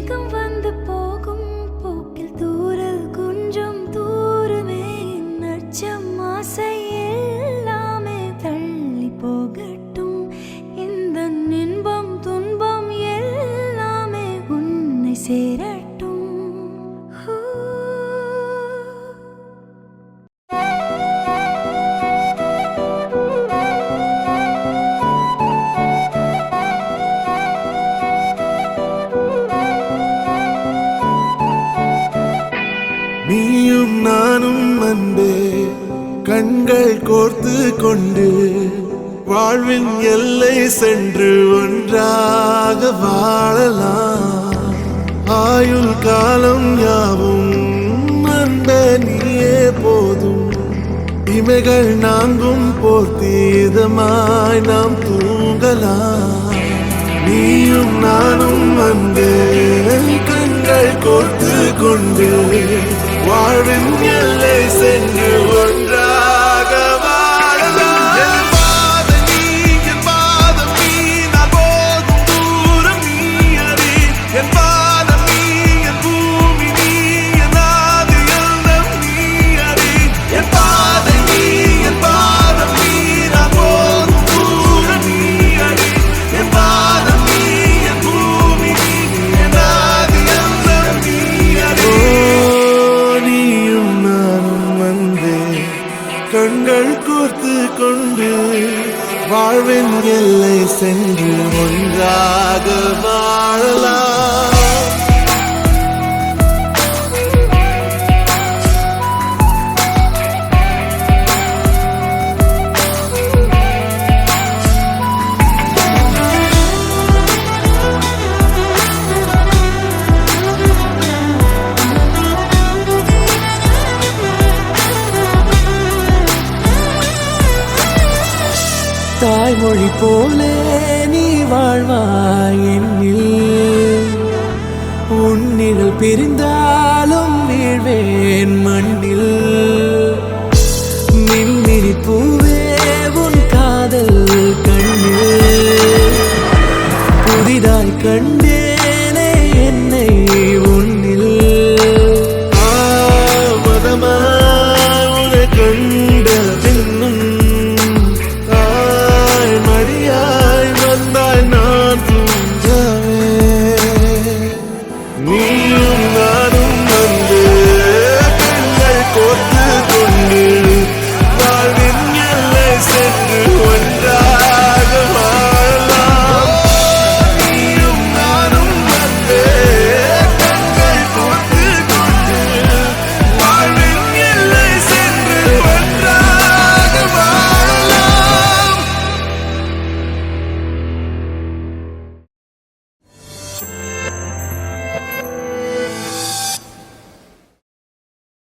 மேகம் வந்து போகும் போக்கில் தூரல் கொஞ்சம் தூரமே நச்சம் ஆசை எல்லாமே தள்ளி போகட்டும் இந்த இன்பம் துன்பம் எல்லாமே உன்னை சேரட்டும் நீயும் நானும் அன்பே கண்கள் கோர்த்து கொண்டு வாழ்வின் எல்லை சென்று ஒன்றாக வாழலாம் ஆயுள் காலம் யாவும் அன்பே நீயே போதும் இமைகள் நான்கும் போர்த்தீதமாய் நாம் தூங்கலாம் நீயும் நானும் அன்பே கண்கள் கோர்த்து கொண்டு வாழ்வின் எல்லை சென்று ஒன்றாக வாழலாம் என் பாதம் நீ நான் போகும் தூரம் நீ அறி என் வானம் நீ என் பூமி நீ என் ஆதி எல்லாம் நீ அறி என் பாதம் நீ நான் போகும் தூரம் நீ அறி என் வானம் நீ என் பூமி நீ என் ஆதி எல்லாம் நீ அறி நீயும் நானும் வந்தே கண்கள் கோர்த்து கொண்டு வாழ்வின் எல்லை சென்று ஒன்றாக வாழலாம் தாய்மொழி போலே நீ வாழ்வாய் என்னில் உன்னில் பிரிந்தாலும் வீழ்வேன் மண்ணில் மின்மினி பூவே உன் காதல் கண்ணில் புதிதாய் கண்டே